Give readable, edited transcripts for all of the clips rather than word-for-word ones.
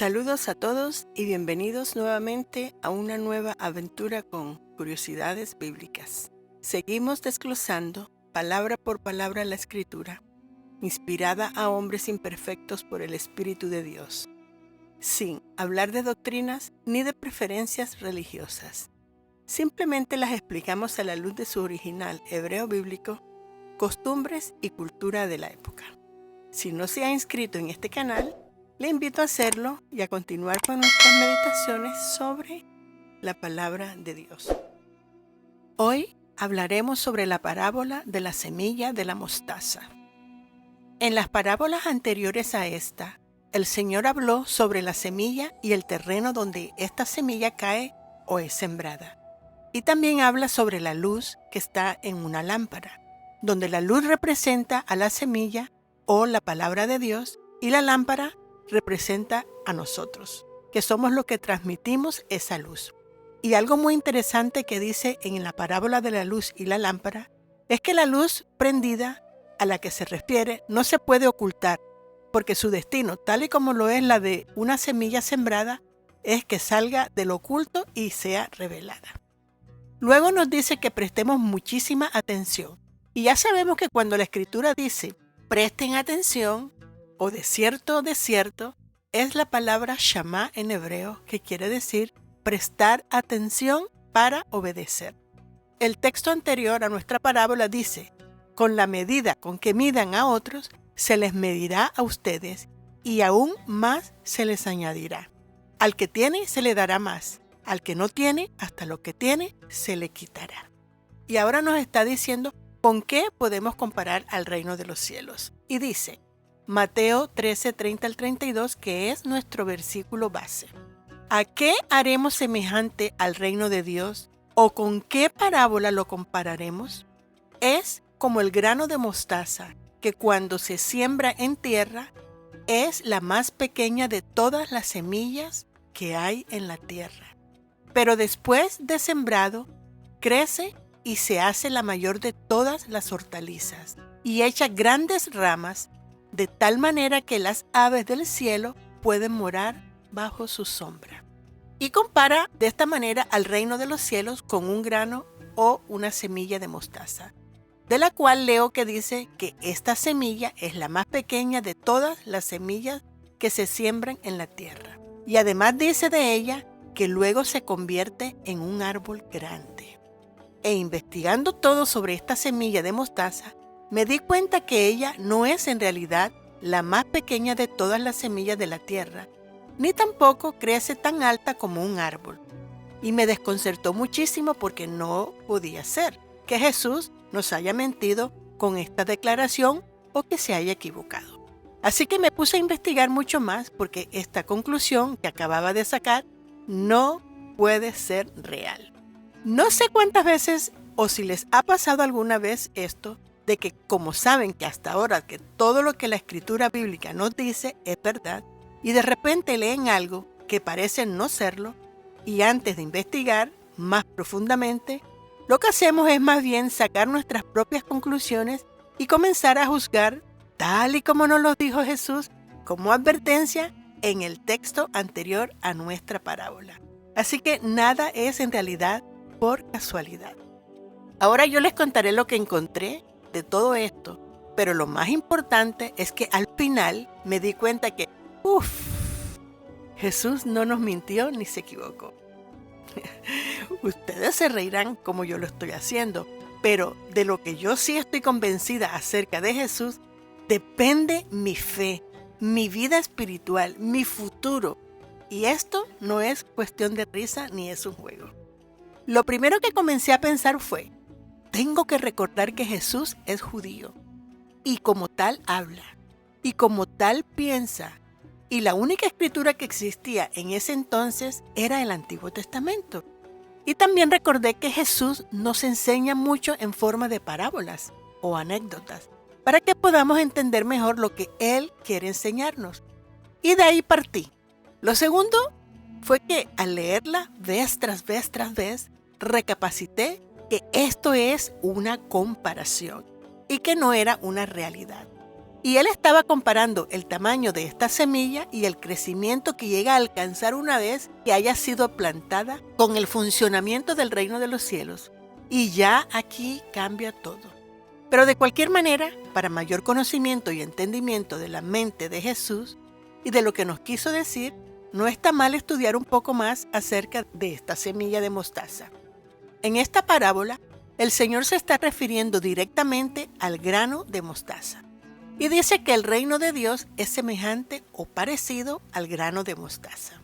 Saludos a todos y bienvenidos nuevamente a una nueva aventura con curiosidades bíblicas. Seguimos desglosando palabra por palabra la Escritura, inspirada a hombres imperfectos por el Espíritu de Dios, sin hablar de doctrinas ni de preferencias religiosas. Simplemente las explicamos a la luz de su original hebreo bíblico, costumbres y cultura de la época. Si no se ha inscrito en este canal, le invito a hacerlo y a continuar con nuestras meditaciones sobre la palabra de Dios. Hoy hablaremos sobre la parábola de la semilla de la mostaza. En las parábolas anteriores a esta, el Señor habló sobre la semilla y el terreno donde esta semilla cae o es sembrada. Y también habla sobre la luz que está en una lámpara, donde la luz representa a la semilla o la palabra de Dios y la lámpara representa a nosotros, que somos los que transmitimos esa luz. Y algo muy interesante que dice en la parábola de la luz y la lámpara es que la luz prendida a la que se refiere no se puede ocultar, porque su destino, tal y como lo es la de una semilla sembrada, es que salga del oculto y sea revelada. Luego nos dice que prestemos muchísima atención. Y ya sabemos que cuando la Escritura dice presten atención, o de cierto, es la palabra shamá en hebreo, que quiere decir prestar atención para obedecer. El texto anterior a nuestra parábola dice, con la medida con que midan a otros, se les medirá a ustedes, y aún más se les añadirá. Al que tiene, se le dará más. Al que no tiene, hasta lo que tiene, se le quitará. Y ahora nos está diciendo con qué podemos comparar al reino de los cielos. Y dice, Mateo 13, 30 al 32, que es nuestro versículo base. ¿A qué haremos semejante al reino de Dios? ¿O con qué parábola lo compararemos? Es como el grano de mostaza, que cuando se siembra en tierra, es la más pequeña de todas las semillas que hay en la tierra. Pero después de sembrado, crece y se hace la mayor de todas las hortalizas, y echa grandes ramas, de tal manera que las aves del cielo pueden morar bajo su sombra. Y compara de esta manera al reino de los cielos con un grano o una semilla de mostaza, de la cual leo que dice que esta semilla es la más pequeña de todas las semillas que se siembran en la tierra. Y además dice de ella que luego se convierte en un árbol grande. E investigando todo sobre esta semilla de mostaza, me di cuenta que ella no es en realidad la más pequeña de todas las semillas de la tierra, ni tampoco crece tan alta como un árbol. Y me desconcertó muchísimo porque no podía ser que Jesús nos haya mentido con esta declaración o que se haya equivocado. Así que me puse a investigar mucho más porque esta conclusión que acababa de sacar no puede ser real. No sé cuántas veces o si les ha pasado alguna vez esto, de que como saben que hasta ahora que todo lo que la Escritura bíblica nos dice es verdad, y de repente leen algo que parece no serlo, y antes de investigar más profundamente, lo que hacemos es más bien sacar nuestras propias conclusiones y comenzar a juzgar, tal y como nos lo dijo Jesús, como advertencia en el texto anterior a nuestra parábola. Así que nada es en realidad por casualidad. Ahora yo les contaré lo que encontré de todo esto, pero lo más importante es que al final me di cuenta que, Jesús no nos mintió ni se equivocó. Ustedes se reirán como yo lo estoy haciendo, pero de lo que yo sí estoy convencida acerca de Jesús, depende mi fe, mi vida espiritual, mi futuro. Y esto no es cuestión de risa ni es un juego. Lo primero que comencé a pensar fue, tengo que recordar que Jesús es judío y como tal habla y como tal piensa, y la única escritura que existía en ese entonces era el Antiguo Testamento. Y también recordé que Jesús nos enseña mucho en forma de parábolas o anécdotas para que podamos entender mejor lo que Él quiere enseñarnos. Y de ahí partí. Lo segundo fue que al leerla vez tras vez tras vez, recapacité que esto es una comparación y que no era una realidad. Y él estaba comparando el tamaño de esta semilla y el crecimiento que llega a alcanzar una vez que haya sido plantada con el funcionamiento del reino de los cielos. Y ya aquí cambia todo. Pero de cualquier manera, para mayor conocimiento y entendimiento de la mente de Jesús y de lo que nos quiso decir, no está mal estudiar un poco más acerca de esta semilla de mostaza. En esta parábola, el Señor se está refiriendo directamente al grano de mostaza. Y dice que el reino de Dios es semejante o parecido al grano de mostaza.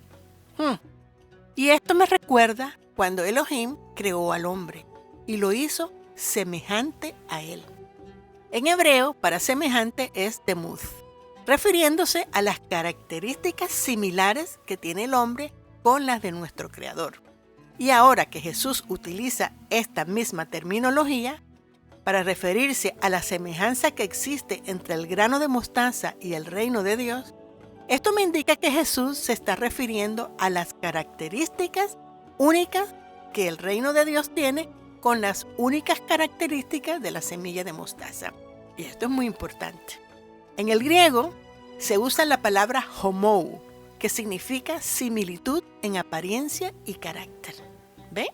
Y esto me recuerda cuando Elohim creó al hombre y lo hizo semejante a él. En hebreo, para semejante es demuz, refiriéndose a las características similares que tiene el hombre con las de nuestro Creador. Y ahora que Jesús utiliza esta misma terminología, para referirse a la semejanza que existe entre el grano de mostaza y el reino de Dios, esto me indica que Jesús se está refiriendo a las características únicas que el reino de Dios tiene con las únicas características de la semilla de mostaza. Y esto es muy importante. En el griego se usa la palabra homou, que significa similitud en apariencia y carácter. ¿Ve?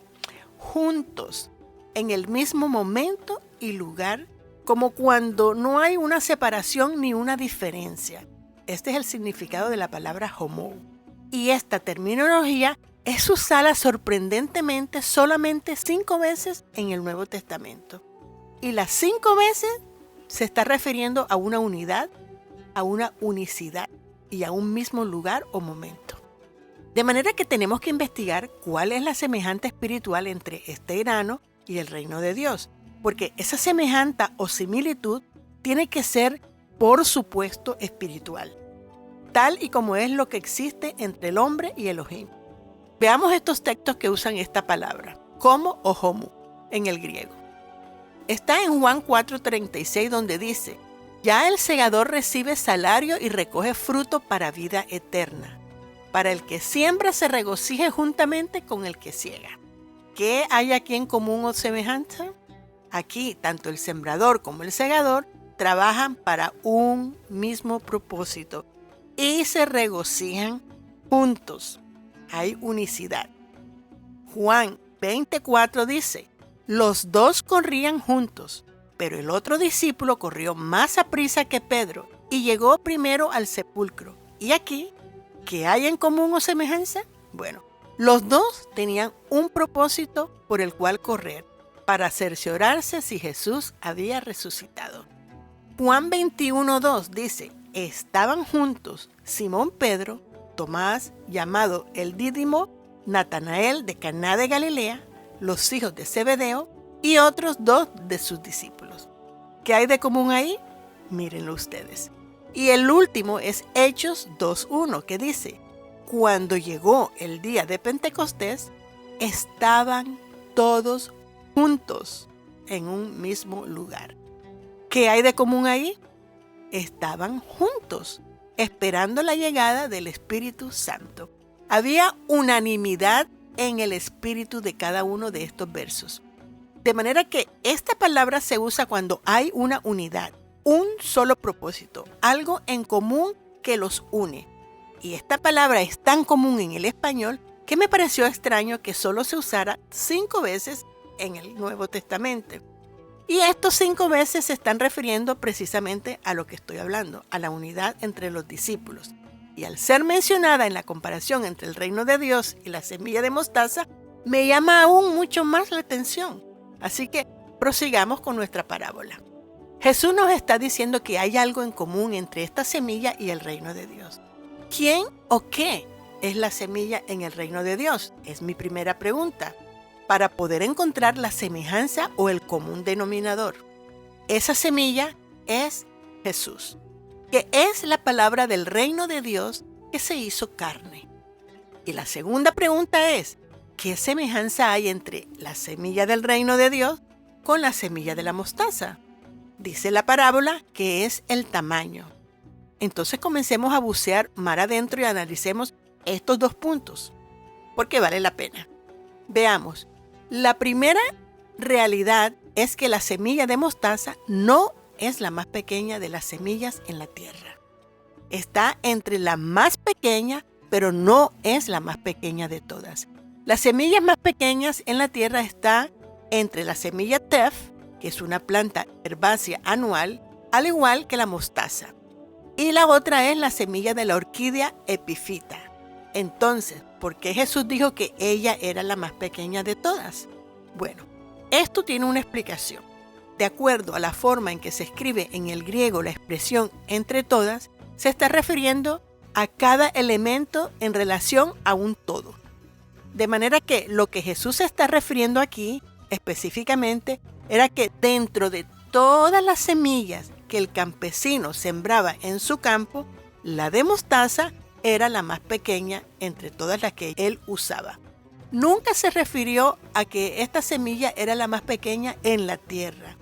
Juntos, en el mismo momento y lugar, como cuando no hay una separación ni una diferencia. Este es el significado de la palabra homou. Y esta terminología es usada sorprendentemente solamente 5 veces en el Nuevo Testamento. Y las 5 veces se está refiriendo a una unidad, a una unicidad y a un mismo lugar o momento. De manera que tenemos que investigar cuál es la semejanza espiritual entre este grano y el reino de Dios, porque esa semejanza o similitud tiene que ser, por supuesto, espiritual, tal y como es lo que existe entre el hombre y Elohim. Veamos estos textos que usan esta palabra, como o homu, en el griego. Está en Juan 4:36 donde dice, ya el segador recibe salario y recoge fruto para vida eterna. Para el que siembra se regocije juntamente con el que siega. ¿Qué hay aquí en común o semejanza? Aquí, tanto el sembrador como el segador trabajan para un mismo propósito y se regocijan juntos. Hay unicidad. Juan 20:4 dice, los dos corrían juntos, pero el otro discípulo corrió más aprisa que Pedro y llegó primero al sepulcro. Y aquí, ¿qué hay en común o semejanza? Bueno, los dos tenían un propósito por el cual correr, para cerciorarse si Jesús había resucitado. Juan 21:2 dice, estaban juntos Simón Pedro, Tomás, llamado el Dídimo, Natanael de Caná de Galilea, los hijos de Zebedeo y otros 2 de sus discípulos. ¿Qué hay de común ahí? Mírenlo ustedes. Y el último es Hechos 2:1 que dice, cuando llegó el día de Pentecostés, estaban todos juntos en un mismo lugar. ¿Qué hay de común ahí? Estaban juntos, esperando la llegada del Espíritu Santo. Había unanimidad en el espíritu de cada uno de estos versos. De manera que esta palabra se usa cuando hay una unidad, un solo propósito, algo en común que los une. Y esta palabra es tan común en el español que me pareció extraño que solo se usara 5 veces en el Nuevo Testamento. Y estos 5 veces se están refiriendo precisamente a lo que estoy hablando, a la unidad entre los discípulos. Y al ser mencionada en la comparación entre el reino de Dios y la semilla de mostaza, me llama aún mucho más la atención. Así que prosigamos con nuestra parábola. Jesús nos está diciendo que hay algo en común entre esta semilla y el reino de Dios. ¿Quién o qué es la semilla en el reino de Dios? Es mi primera pregunta, para poder encontrar la semejanza o el común denominador. Esa semilla es Jesús, que es la palabra del reino de Dios que se hizo carne. Y la segunda pregunta es, ¿qué semejanza hay entre la semilla del reino de Dios con la semilla de la mostaza? Dice la parábola que es el tamaño. Entonces comencemos a bucear mar adentro y analicemos estos 2 puntos, porque vale la pena. Veamos, la primera realidad es que la semilla de mostaza no es la más pequeña de las semillas en la tierra. Está entre la más pequeña, pero no es la más pequeña de todas. Las semillas más pequeñas en la tierra están entre la semilla tef, que es una planta herbácea anual, al igual que la mostaza. Y la otra es la semilla de la orquídea epifita. Entonces, ¿por qué Jesús dijo que ella era la más pequeña de todas? Bueno, esto tiene una explicación. De acuerdo a la forma en que se escribe en el griego la expresión entre todas, se está refiriendo a cada elemento en relación a un todo. De manera que lo que Jesús se está refiriendo aquí específicamente era que dentro de todas las semillas que el campesino sembraba en su campo, la de mostaza era la más pequeña entre todas las que él usaba. Nunca se refirió a que esta semilla era la más pequeña en la tierra.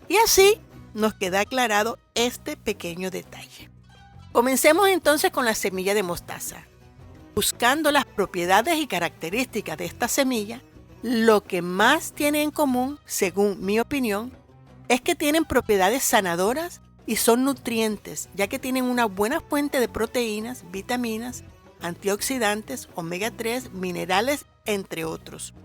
Y así nos queda aclarado este pequeño detalle. Comencemos entonces con la semilla de mostaza. Buscando las propiedades y características de esta semilla, lo que más tiene en común, según mi opinión, es que tienen propiedades sanadoras y son nutrientes, ya que tienen una buena fuente de proteínas, vitaminas, antioxidantes, omega 3, minerales, entre otros.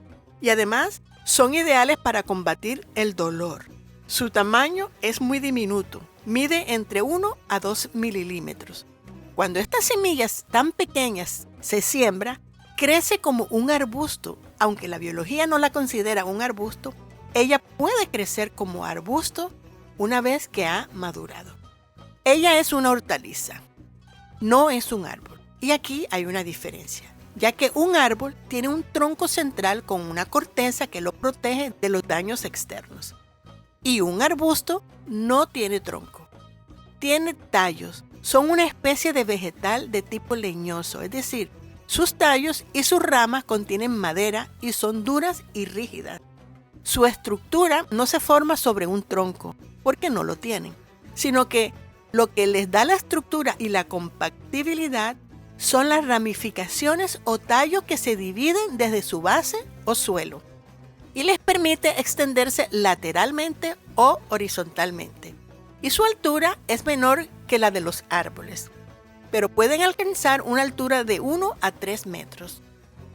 Y además, son ideales para combatir el dolor. Su tamaño es muy diminuto, mide entre 1 a 2 milímetros. Cuando estas semillas tan pequeñas se siembra, crece como un arbusto. Aunque la biología no la considera un arbusto, ella puede crecer como arbusto una vez que ha madurado. Ella es una hortaliza, no es un árbol. Y aquí hay una diferencia, ya que un árbol tiene un tronco central con una corteza que lo protege de los daños externos. Y un arbusto no tiene tronco, tiene tallos. Son una especie de vegetal de tipo leñoso, es decir, sus tallos y sus ramas contienen madera y son duras y rígidas. Su estructura no se forma sobre un tronco, porque no lo tienen, sino que lo que les da la estructura y la compactibilidad son las ramificaciones o tallos que se dividen desde su base o suelo y les permite extenderse lateralmente o horizontalmente. Y su altura es menor que la de los árboles, pero pueden alcanzar una altura de 1 a 3 metros.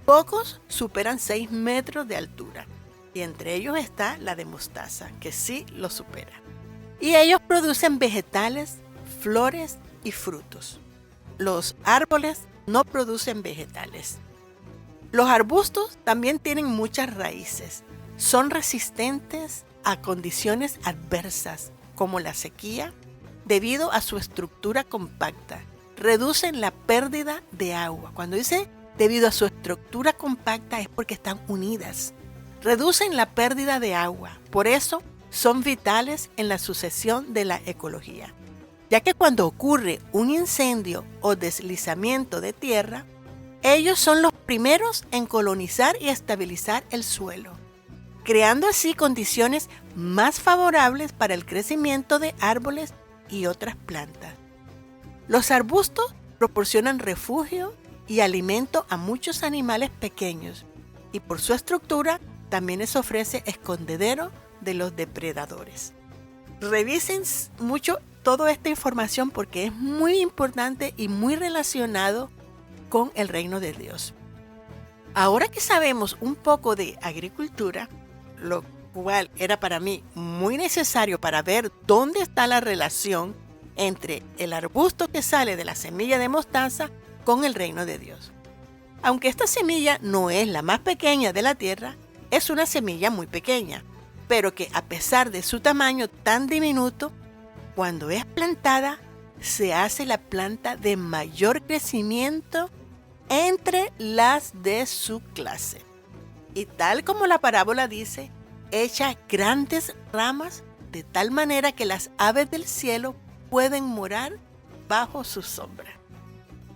Pocos superan 6 metros de altura, y entre ellos está la de mostaza, que sí lo supera. Y ellos producen vegetales, flores y frutos. Los árboles no producen vegetales. Los arbustos también tienen muchas raíces. Son resistentes a condiciones adversas, como la sequía, debido a su estructura compacta. Reducen la pérdida de agua. Cuando dice debido a su estructura compacta es porque están unidas. Reducen la pérdida de agua. Por eso son vitales en la sucesión de la ecología, ya que cuando ocurre un incendio o deslizamiento de tierra, ellos son los primeros en colonizar y estabilizar el suelo, creando así condiciones más favorables para el crecimiento de árboles y otras plantas. Los arbustos proporcionan refugio y alimento a muchos animales pequeños y por su estructura también les ofrece escondedero de los depredadores. Revisen mucho toda esta información porque es muy importante y muy relacionado con el reino de Dios. Ahora que sabemos un poco de agricultura, lo cual era para mí muy necesario para ver dónde está la relación entre el arbusto que sale de la semilla de mostaza con el reino de Dios. Aunque esta semilla no es la más pequeña de la tierra, es una semilla muy pequeña, pero que a pesar de su tamaño tan diminuto, cuando es plantada, se hace la planta de mayor crecimiento entre las de su clase. Y tal como la parábola dice, echa grandes ramas de tal manera que las aves del cielo pueden morar bajo su sombra.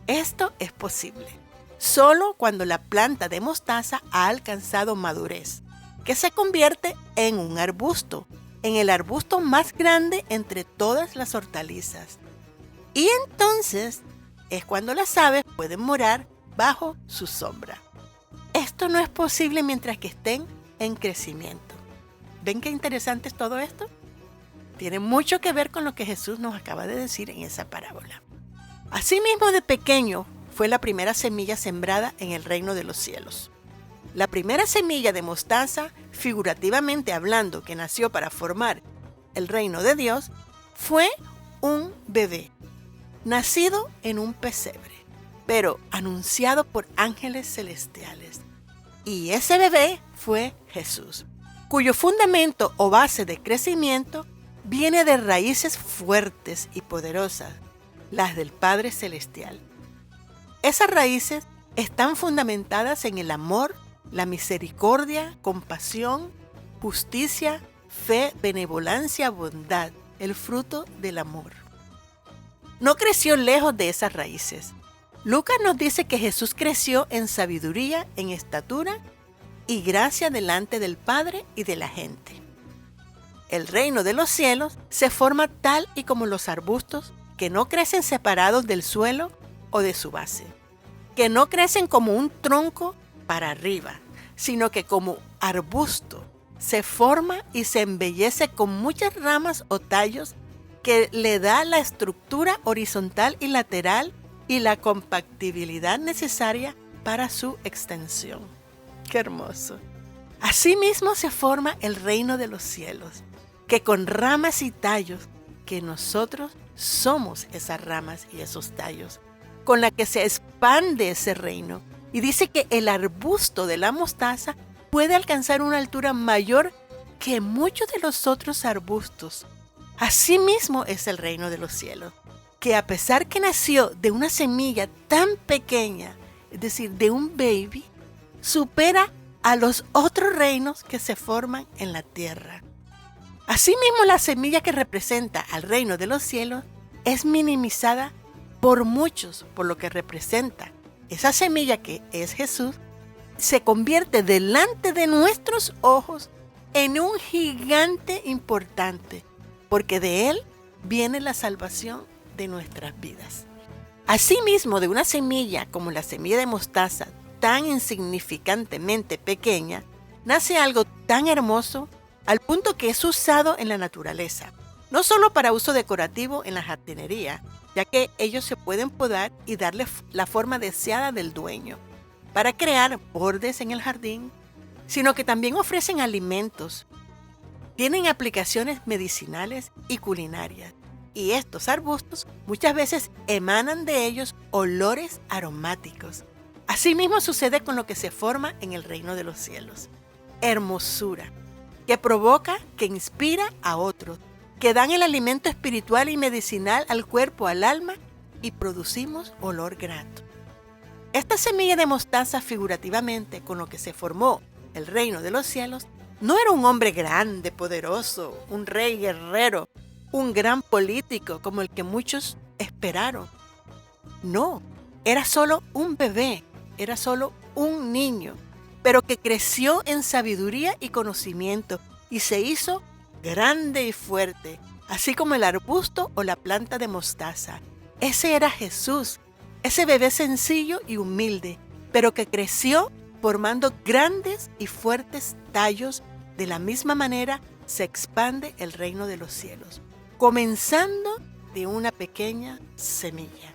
Esto es posible solo cuando la planta de mostaza ha alcanzado madurez, que se convierte en un arbusto, en el arbusto más grande entre todas las hortalizas. Y entonces es cuando las aves pueden morar bajo su sombra. Esto no es posible mientras que estén en crecimiento. ¿Ven qué interesante es todo esto? tiene mucho que ver con lo que Jesús nos acaba de decir en esa parábola. Asimismo, de pequeño fue la primera semilla sembrada en el reino de los cielos. La primera semilla de mostaza, figurativamente hablando, que nació para formar el reino de Dios, fue un bebé, nacido en un pesebre, pero anunciado por ángeles celestiales. Y ese bebé fue Jesús, cuyo fundamento o base de crecimiento viene de raíces fuertes y poderosas, las del Padre Celestial. Esas raíces están fundamentadas en el amor, la misericordia, compasión, justicia, fe, benevolencia, bondad, el fruto del amor. No creció lejos de esas raíces. Lucas nos dice que Jesús creció en sabiduría, en estatura y gracia delante del Padre y de la gente. El reino de los cielos se forma tal y como los arbustos que no crecen separados del suelo o de su base, que no crecen como un tronco para arriba, sino que como arbusto se forma y se embellece con muchas ramas o tallos que le da la estructura horizontal y lateral y la compactibilidad necesaria para su extensión. ¡Qué hermoso! Asimismo se forma el reino de los cielos, que con ramas y tallos, que nosotros somos esas ramas y esos tallos, con la que se expande ese reino. Y dice que el arbusto de la mostaza puede alcanzar una altura mayor que muchos de los otros arbustos. Asimismo es el reino de los cielos, que a pesar que nació de una semilla tan pequeña, es decir, de un baby, supera a los otros reinos que se forman en la tierra. Asimismo, la semilla que representa al reino de los cielos es minimizada por muchos, por lo que representa. Esa semilla que es Jesús se convierte delante de nuestros ojos en un gigante importante, porque de él viene la salvación de nuestras vidas. Asimismo, de una semilla como la semilla de mostaza, tan insignificantemente pequeña, nace algo tan hermoso al punto que es usado en la naturaleza, no solo para uso decorativo en la jardinería, ya que ellos se pueden podar y darle la forma deseada del dueño, para crear bordes en el jardín, sino que también ofrecen alimentos, tienen aplicaciones medicinales y culinarias, y estos arbustos muchas veces emanan de ellos olores aromáticos. Asimismo sucede con lo que se forma en el reino de los cielos. Hermosura, que provoca, que inspira a otros, que dan el alimento espiritual y medicinal al cuerpo, al alma, y producimos olor grato. Esta semilla de mostaza, figurativamente, con lo que se formó el reino de los cielos, no era un hombre grande, poderoso, un rey guerrero, un gran político como el que muchos esperaron. No, era solo un bebé, era solo un niño, pero que creció en sabiduría y conocimiento y se hizo grande y fuerte, así como el arbusto o la planta de mostaza. Ese era Jesús, ese bebé sencillo y humilde, pero que creció formando grandes y fuertes tallos. De la misma manera se expande el reino de los cielos, comenzando de una pequeña semilla.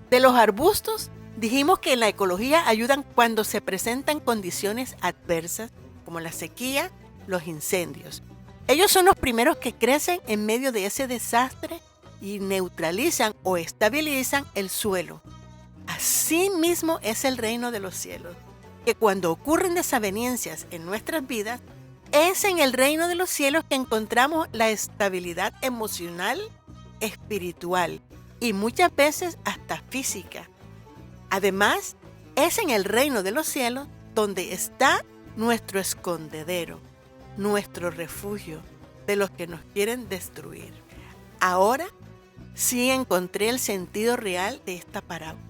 De los arbustos, dijimos que en la ecología ayudan cuando se presentan condiciones adversas, como la sequía, los incendios. Ellos son los primeros que crecen en medio de ese desastre y neutralizan o estabilizan el suelo. Así mismo es el reino de los cielos, que cuando ocurren desavenencias en nuestras vidas, es en el reino de los cielos que encontramos la estabilidad emocional, espiritual y muchas veces hasta física. Además, es en el reino de los cielos donde está nuestro escondedero, nuestro refugio de los que nos quieren destruir. Ahora sí encontré el sentido real de esta parábola.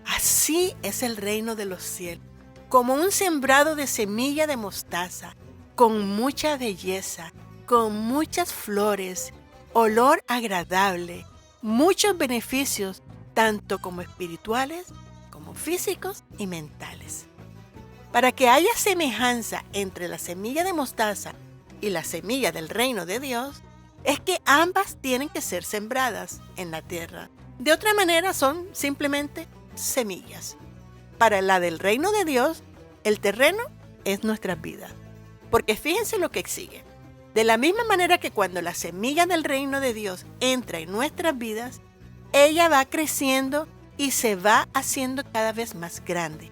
Así es el reino de los cielos, como un sembrado de semilla de mostaza, con mucha belleza, con muchas flores, olor agradable, muchos beneficios, tanto como espirituales, como físicos y mentales. Para que haya semejanza entre la semilla de mostaza y la semilla del reino de Dios, es que ambas tienen que ser sembradas en la tierra. De otra manera son simplemente semillas. Para la del reino de Dios, el terreno es nuestra vida. Porque fíjense lo que sigue. De la misma manera que cuando la semilla del reino de Dios entra en nuestras vidas, ella va creciendo y se va haciendo cada vez más grande,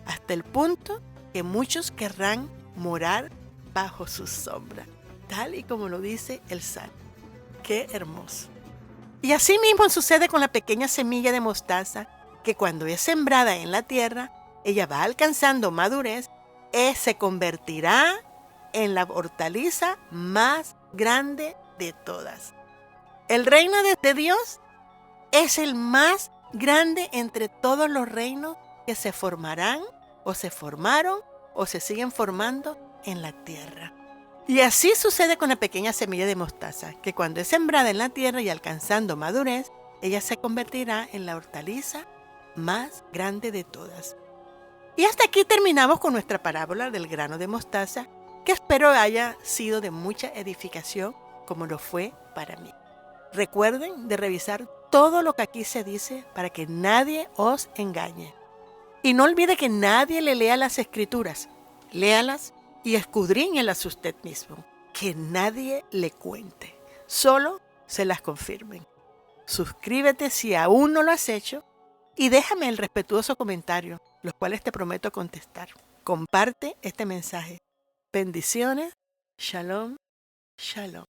hasta el punto que muchos querrán morar bajo su sombra, tal y como lo dice el Salmo. ¡Qué hermoso! Y así mismo sucede con la pequeña semilla de mostaza, que cuando es sembrada en la tierra, ella va alcanzando madurez y se convertirá en la hortaliza más grande de todas. El reino de Dios es el más grande entre todos los reinos que se formarán o se formaron o se siguen formando en la tierra. Y así sucede con la pequeña semilla de mostaza, que cuando es sembrada en la tierra y alcanzando madurez, ella se convertirá en la hortaliza más grande de todas. Y hasta aquí terminamos con nuestra parábola del grano de mostaza, que espero haya sido de mucha edificación, como lo fue para mí. Recuerden de revisar todo lo que aquí se dice para que nadie os engañe. Y no olvide que nadie le lea las escrituras. Léalas y escudriñelas usted mismo. Que nadie le cuente. Solo se las confirmen. Suscríbete si aún no lo has hecho y déjame el respetuoso comentario, los cuales te prometo contestar. Comparte este mensaje. Bendiciones. Shalom. Shalom.